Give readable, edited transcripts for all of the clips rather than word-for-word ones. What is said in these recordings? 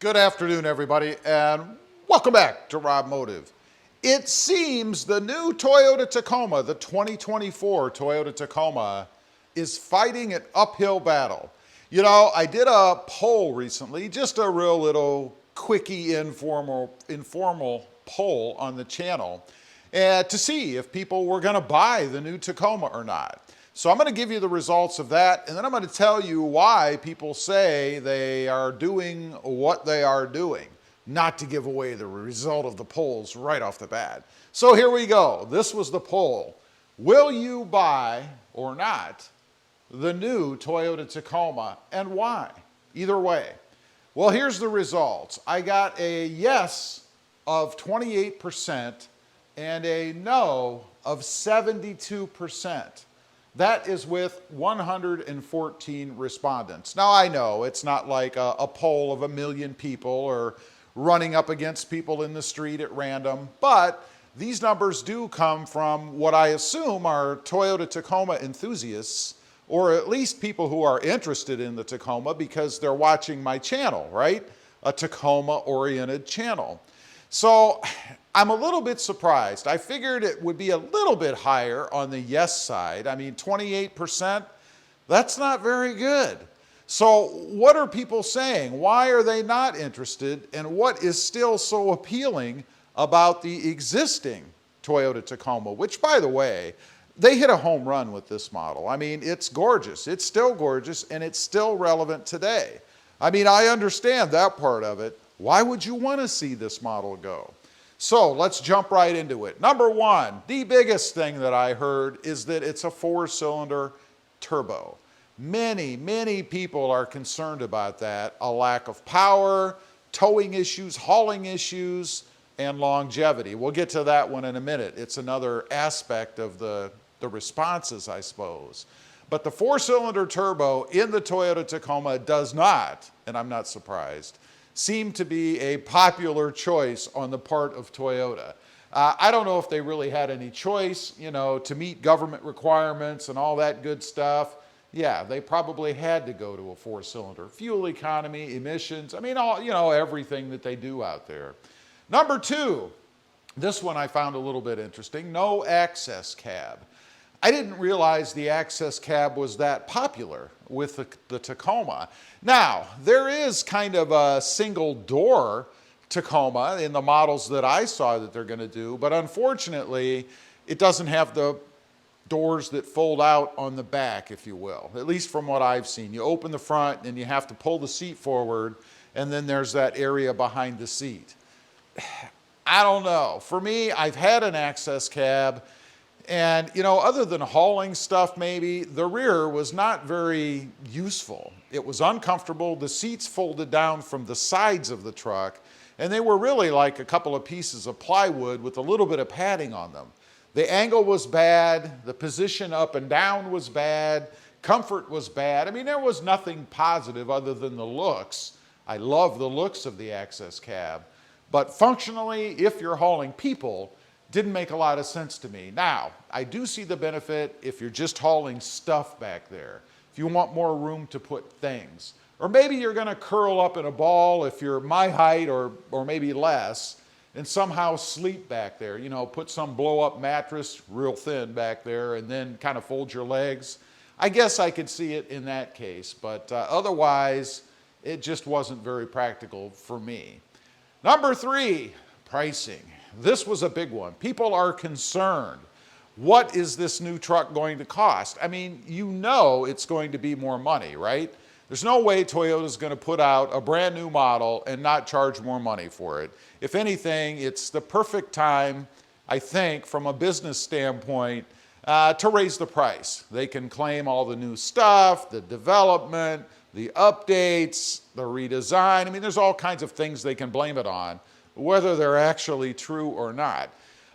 Good afternoon, everybody, and welcome back to RobMotive. It seems the new Toyota Tacoma, the 2024 Toyota Tacoma, is fighting an uphill battle. You know, I did a poll recently, just a real little quickie informal poll on the channel to see if people were going to buy the new Tacoma or not. So I'm going to give you the results of that, and then I'm going to tell you why people say they are doing what they are doing, not to give away the result of the polls right off the bat. So here we go. This was the poll. Will you buy or not the new Toyota Tacoma, and why? Either way. Well, here's the results. I got a yes of 28% and a no of 72%. That is with 114 respondents. Now, I know it's not like a poll of 1 million people or running up against people in the street at random, but these numbers do come from what I assume are Toyota Tacoma enthusiasts, or at least people who are interested in the Tacoma because they're watching my channel, right? A Tacoma-oriented channel. So I'm a little bit surprised. I figured it would be a little bit higher on the yes side. I mean, 28%, that's not very good. So what are people saying? Why are they not interested? And what is still so appealing about the existing Toyota Tacoma, which, by the way, they hit a home run with this model. I mean, it's gorgeous. It's still gorgeous, and it's still relevant today. I mean, I understand that part of it. Why would you want to see this model go? So let's jump right into it. Number one, the biggest thing that I heard is that it's a 4-cylinder turbo. Many people are concerned about that. A lack of power, towing issues, hauling issues, and longevity. We'll get to that one in a minute. It's another aspect of the responses, I suppose. But the 4-cylinder turbo in the Toyota Tacoma does not, and I'm not surprised, seem to be a popular choice on the part of Toyota. I don't know if they really had any choice, you know, to meet government requirements and all that good stuff. Yeah, they probably had to go to a 4-cylinder. Fuel economy, emissions, I mean, all, you know, everything that they do out there. Number two, this one I found a little bit interesting, no access cab. I didn't realize the access cab was that popular with the Tacoma. Now, there is kind of a single door Tacoma in the models that I saw that they're going to do, but unfortunately, it doesn't have the doors that fold out on the back, if you will, at least from what I've seen. You open the front and you have to pull the seat forward, and then there's that area behind the seat. I don't know. For me, I've had an access cab, and, you know, other than hauling stuff maybe, the rear was not very useful. It was uncomfortable. The seats folded down from the sides of the truck, and they were really like a couple of pieces of plywood with a little bit of padding on them. The angle was bad. The position up and down was bad. Comfort was bad. I mean, there was nothing positive other than the looks. I love the looks of the access cab. But functionally, if you're hauling people, didn't make a lot of sense to me. Now, I do see the benefit if you're just hauling stuff back there, if you want more room to put things. Or maybe you're going to curl up in a ball if you're my height or maybe less, and somehow sleep back there. You know, put some blow-up mattress, real thin back there, and then kind of fold your legs. I guess I could see it in that case, but otherwise, it just wasn't very practical for me. Number three, pricing. This was a big one. People are concerned. What is this new truck going to cost? I mean, you know it's going to be more money, right? There's no way Toyota's going to put out a brand new model and not charge more money for it. If anything, it's the perfect time, I think, from a business standpoint, to raise the price. They can claim all the new stuff, the development, the updates, the redesign. I mean, there's all kinds of things they can blame it on, whether they're actually true or not.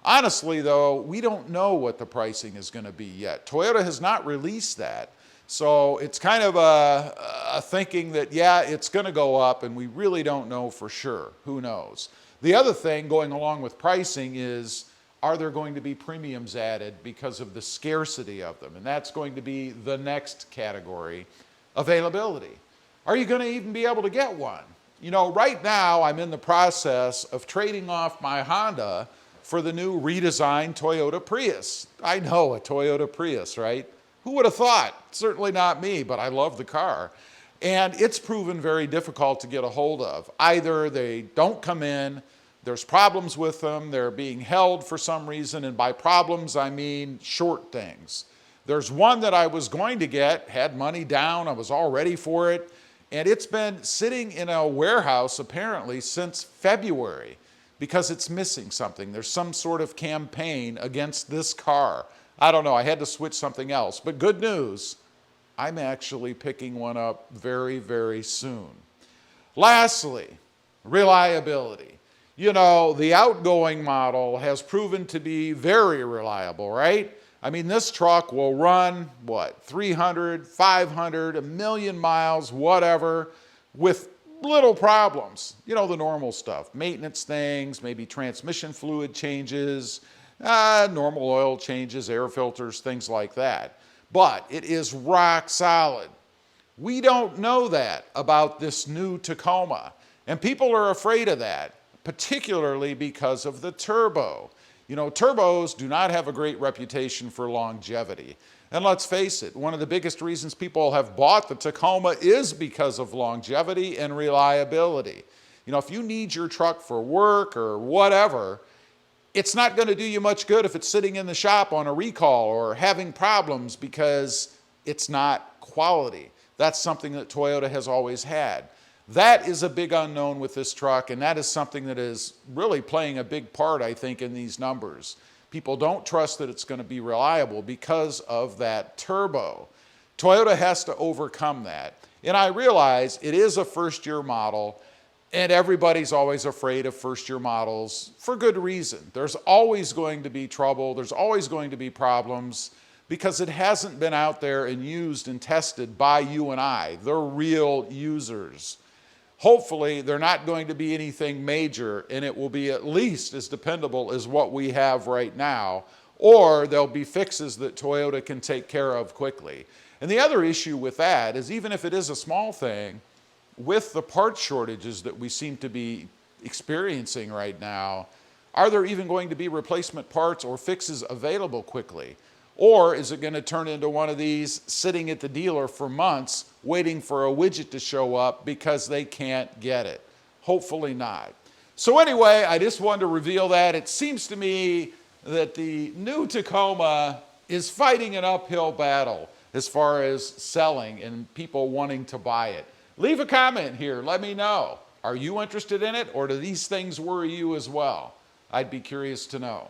Honestly, though, we don't know what the pricing is going to be yet. Toyota has not released that. So it's kind of a thinking that, yeah, it's going to go up, and we really don't know for sure. Who knows? The other thing going along with pricing is, are there going to be premiums added because of the scarcity of them? And that's going to be the next category, availability. Are you going to even be able to get one? You know, right now I'm in the process of trading off my Honda for the new redesigned Toyota Prius. I know, a Toyota Prius, right? Who would have thought? Certainly not me, but I love the car. And it's proven very difficult to get a hold of. Either they don't come in, there's problems with them, they're being held for some reason, and by problems I mean short things. There's one that I was going to get, had money down, I was all ready for it, and it's been sitting in a warehouse apparently since February because it's missing something. There's some sort of campaign against this car. I don't know, I had to switch something else. But good news, I'm actually picking one up very, very soon. Lastly, reliability. You know, the outgoing model has proven to be very reliable, right? I mean, this truck will run, what, 300, 500, a million miles, whatever, with little problems. You know, the normal stuff, maintenance things, maybe transmission fluid changes, normal oil changes, air filters, things like that. But it is rock solid. We don't know that about this new Tacoma, and people are afraid of that, particularly because of the turbo. You know, turbos do not have a great reputation for longevity. And let's face it, one of the biggest reasons people have bought the Tacoma is because of longevity and reliability. You know, if you need your truck for work or whatever, it's not going to do you much good if it's sitting in the shop on a recall or having problems because it's not quality. That's something that Toyota has always had. That is a big unknown with this truck, and that is something that is really playing a big part, I think, in these numbers. People don't trust that it's going to be reliable because of that turbo. Toyota has to overcome that. And I realize it is a first-year model, and everybody's always afraid of first-year models for good reason. There's always going to be trouble. There's always going to be problems because it hasn't been out there and used and tested by you and I, the real users. Hopefully, they're not going to be anything major, and it will be at least as dependable as what we have right now, or there'll be fixes that Toyota can take care of quickly. And the other issue with that is, even if it is a small thing, with the part shortages that we seem to be experiencing right now, are there even going to be replacement parts or fixes available quickly? Or is it going to turn into one of these sitting at the dealer for months waiting for a widget to show up because they can't get it? Hopefully not. So anyway, I just wanted to reveal that. It seems to me that the new Tacoma is fighting an uphill battle as far as selling and people wanting to buy it. Leave a comment here. Let me know. Are you interested in it, or do these things worry you as well? I'd be curious to know.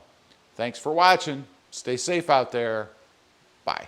Thanks for watching. Stay safe out there. Bye.